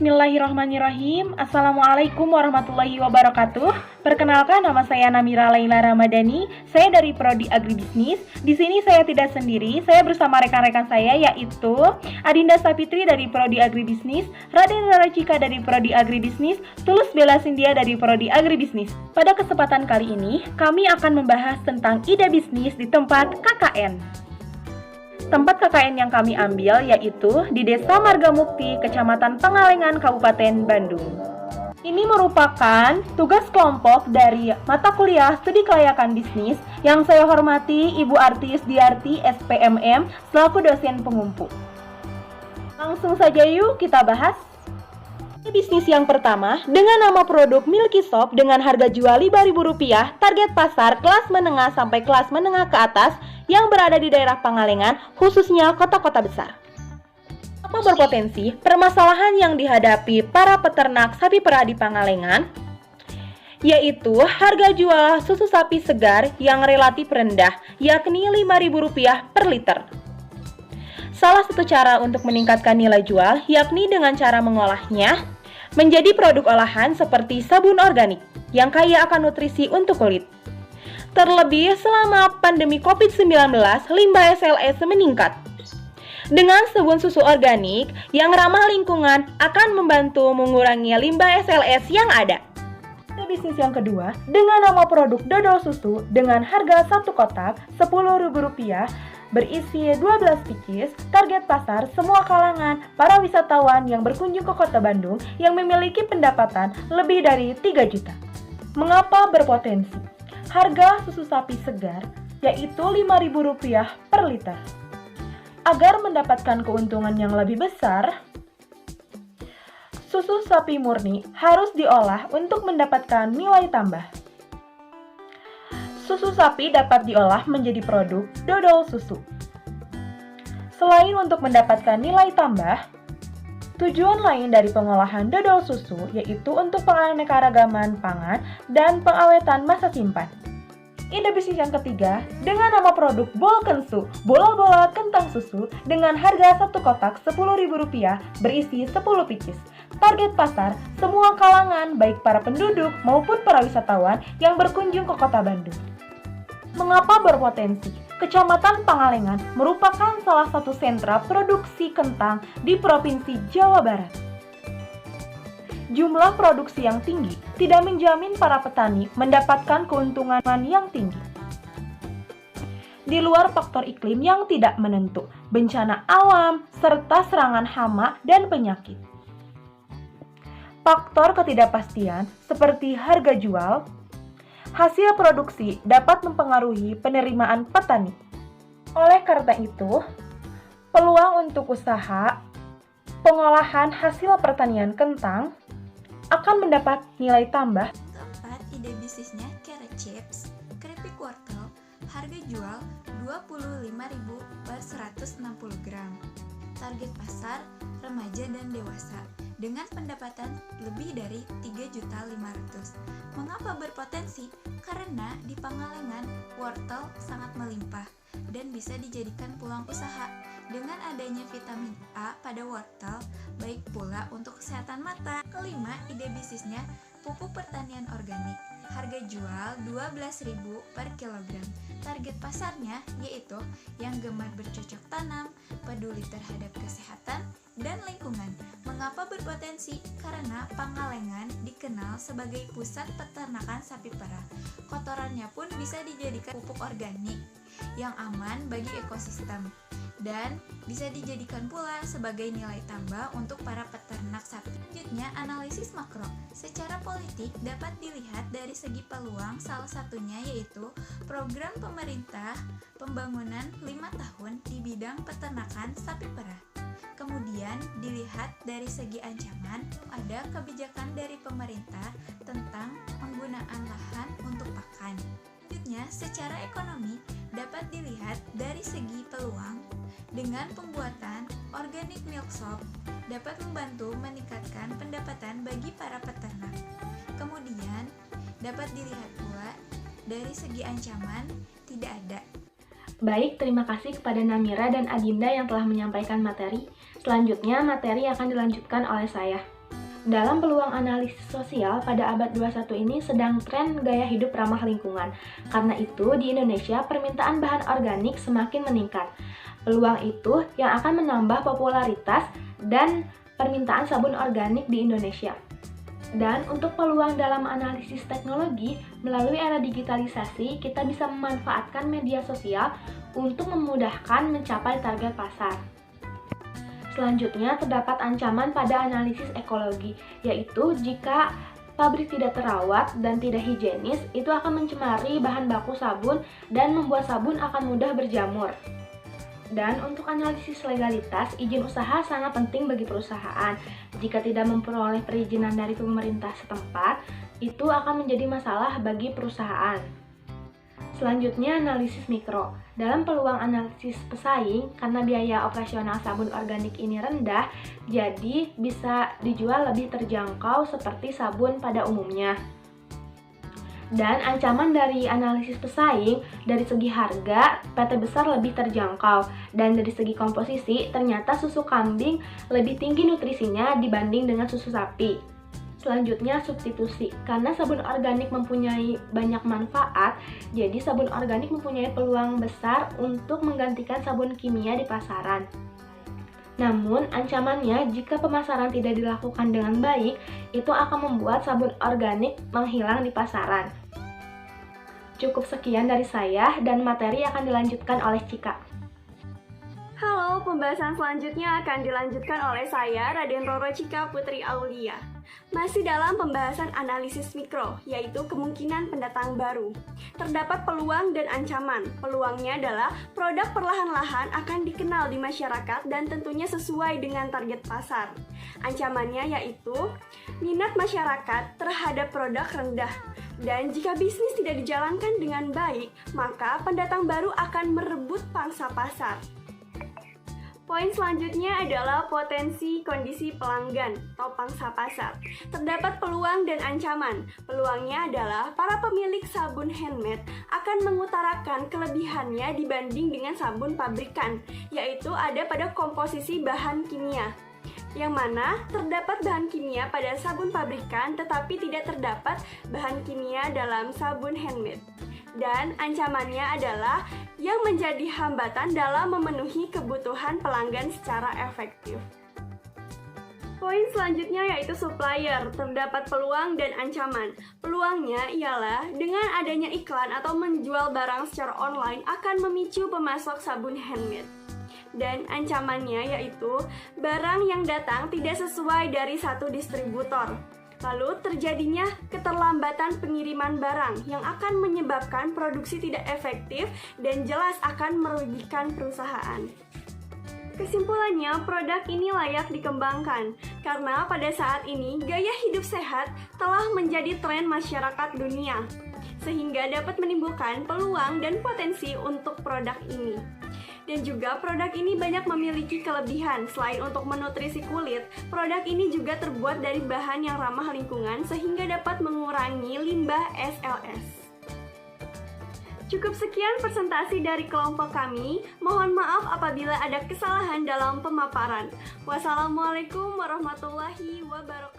Bismillahirrahmanirrahim. Assalamualaikum warahmatullahi wabarakatuh. Perkenalkan, nama saya Namira Laila Ramadhani. Saya dari Prodi Agribisnis. Di sini saya tidak sendiri. Saya bersama rekan-rekan saya, yaitu Adinda Sapitri dari Prodi Agribisnis, Raden Raracika dari Prodi Agribisnis, Tulus Bella Sindia dari Prodi Agribisnis. Pada kesempatan kali ini, kami akan membahas tentang ide bisnis di tempat KKN. Tempat KKN yang kami ambil yaitu di Desa Margamukti, Kecamatan Pangalengan, Kabupaten Bandung. Ini merupakan tugas kelompok dari mata kuliah Studi Kelayakan Bisnis yang saya hormati Ibu Artis Diarti SPMM selaku dosen pengumpu. Langsung saja yuk kita bahas. Bisnis yang pertama dengan nama produk Milky Shop dengan harga jual Rp5.000, target pasar kelas menengah sampai kelas menengah ke atas yang berada di daerah Pangalengan, khususnya kota-kota besar. Apa berpotensi permasalahan yang dihadapi para peternak sapi perah di Pangalengan? Yaitu harga jual susu sapi segar yang relatif rendah, yakni Rp5.000 per liter. Salah satu cara untuk meningkatkan nilai jual yakni dengan cara mengolahnya menjadi produk olahan seperti sabun organik yang kaya akan nutrisi untuk kulit. Terlebih selama pandemi COVID-19, limbah SLS meningkat. Dengan sabun susu organik yang ramah lingkungan akan membantu mengurangi limbah SLS yang ada. Bisnis yang kedua dengan nama produk dodol susu dengan harga satu kotak Rp10.000 berisi 12 pieces, target pasar semua kalangan para wisatawan yang berkunjung ke kota Bandung yang memiliki pendapatan lebih dari 3 juta. Mengapa berpotensi? Harga susu sapi segar yaitu Rp5.000 per liter. Agar mendapatkan keuntungan yang lebih besar, susu sapi murni harus diolah untuk mendapatkan nilai tambah. Susu sapi dapat diolah menjadi produk dodol susu. Selain untuk mendapatkan nilai tambah, tujuan lain dari pengolahan dodol susu yaitu untuk penganekaragaman pangan dan pengawetan masa simpan. Ide bisnis yang ketiga dengan nama produk Bol Kensu, bola-bola kentang susu dengan harga satu kotak Rp10.000 berisi 10 pieces. Target pasar semua kalangan baik para penduduk maupun para wisatawan yang berkunjung ke kota Bandung. Mengapa berpotensi? Kecamatan Pangalengan merupakan salah satu sentra produksi kentang di Provinsi Jawa Barat. Jumlah produksi yang tinggi tidak menjamin para petani mendapatkan keuntungan yang tinggi. Di luar faktor iklim yang tidak menentu, bencana alam, serta serangan hama dan penyakit. Faktor ketidakpastian seperti harga jual, hasil produksi dapat mempengaruhi penerimaan petani. Oleh karena itu, peluang untuk usaha pengolahan hasil pertanian kentang akan mendapat nilai tambah. Keempat, ide bisnisnya carrot chips, keripik wortel, harga jual Rp25.000 per 160 gram. Target pasar remaja dan dewasa dengan pendapatan lebih dari Rp3.500.000. Mengapa berpotensi? Karena di Pangalengan wortel sangat melimpah dan bisa dijadikan peluang usaha. Dengan adanya vitamin A pada wortel, baik pula untuk kesehatan mata. Kelima, ide bisnisnya pupuk pertanian organik. Harga jual Rp12.000 per kilogram. Target pasarnya yaitu yang gemar bercocok tanam, peduli terhadap kesehatan dan lingkungan. Mengapa berpotensi? Karena Pangalengan dikenal sebagai pusat peternakan sapi perah. Kotorannya pun bisa dijadikan pupuk organik yang aman bagi ekosistem dan bisa dijadikan pula sebagai nilai tambah untuk para peternak sapi. Selanjutnya, analisis makro. Secara politik dapat dilihat dari segi peluang, salah satunya yaitu program pemerintah pembangunan 5 tahun di bidang peternakan sapi perah. Kemudian dilihat dari segi ancaman, ada kebijakan dari pemerintah tentang penggunaan lahan untuk pakan. Selanjutnya, secara ekonomi dapat dilihat dari segi peluang dengan pembuatan organic milk shop dapat membantu meningkatkan pendapatan bagi para peternak. Kemudian dapat dilihat pula dari segi ancaman tidak ada. Baik, terima kasih kepada Namira dan Adinda yang telah menyampaikan materi. Selanjutnya, materi akan dilanjutkan oleh saya. Dalam peluang analisis sosial pada abad 21 ini sedang tren gaya hidup ramah lingkungan. Karena itu, di Indonesia permintaan bahan organik semakin meningkat. Peluang itu yang akan menambah popularitas dan permintaan sabun organik di Indonesia. Dan untuk peluang dalam analisis teknologi, melalui era digitalisasi, kita bisa memanfaatkan media sosial untuk memudahkan mencapai target pasar. Selanjutnya, terdapat ancaman pada analisis ekologi, yaitu jika pabrik tidak terawat dan tidak higienis, itu akan mencemari bahan baku sabun dan membuat sabun akan mudah berjamur. Dan untuk analisis legalitas, izin usaha sangat penting bagi perusahaan. Jika tidak memperoleh perizinan dari pemerintah setempat, itu akan menjadi masalah bagi perusahaan. Selanjutnya, analisis mikro. Dalam peluang analisis pesaing, karena biaya operasional sabun organik ini rendah, jadi bisa dijual lebih terjangkau seperti sabun pada umumnya. Dan ancaman dari analisis pesaing, dari segi harga, PT besar lebih terjangkau. Dan dari segi komposisi, ternyata susu kambing lebih tinggi nutrisinya dibanding dengan susu sapi. Selanjutnya, substitusi. Karena sabun organik mempunyai banyak manfaat, jadi sabun organik mempunyai peluang besar untuk menggantikan sabun kimia di pasaran. Namun, ancamannya jika pemasaran tidak dilakukan dengan baik, itu akan membuat sabun organik menghilang di pasaran. Cukup sekian dari saya, dan materi akan dilanjutkan oleh Cika. Halo, pembahasan selanjutnya akan dilanjutkan oleh saya, Raden Roro Cika Putri Aulia. Masih dalam pembahasan analisis mikro, yaitu kemungkinan pendatang baru. Terdapat peluang dan ancaman. Peluangnya adalah produk perlahan-lahan akan dikenal di masyarakat dan tentunya sesuai dengan target pasar. Ancamannya yaitu minat masyarakat terhadap produk rendah. Dan jika bisnis tidak dijalankan dengan baik, maka pendatang baru akan merebut pangsa pasar. Poin selanjutnya adalah potensi kondisi pelanggan atau pangsa pasar. Terdapat peluang dan ancaman. Peluangnya adalah para pemilik sabun handmade akan mengutarakan kelebihannya dibanding dengan sabun pabrikan, yaitu ada pada komposisi bahan kimia. Yang mana terdapat bahan kimia pada sabun pabrikan tetapi tidak terdapat bahan kimia dalam sabun handmade. Dan ancamannya adalah yang menjadi hambatan dalam memenuhi kebutuhan pelanggan secara efektif. Poin selanjutnya yaitu supplier. Terdapat peluang dan ancaman. Peluangnya ialah dengan adanya iklan atau menjual barang secara online akan memicu pemasok sabun handmade. Dan ancamannya yaitu barang yang datang tidak sesuai dari satu distributor. Lalu terjadinya keterlambatan pengiriman barang yang akan menyebabkan produksi tidak efektif dan jelas akan merugikan perusahaan. Kesimpulannya, produk ini layak dikembangkan karena pada saat ini gaya hidup sehat telah menjadi tren masyarakat dunia, sehingga dapat menimbulkan peluang dan potensi untuk produk ini. Dan juga produk ini banyak memiliki kelebihan. Selain untuk menutrisi kulit, produk ini juga terbuat dari bahan yang ramah lingkungan sehingga dapat mengurangi limbah SLS. Cukup sekian presentasi dari kelompok kami. Mohon maaf apabila ada kesalahan dalam pemaparan. Wassalamualaikum warahmatullahi wabarakatuh.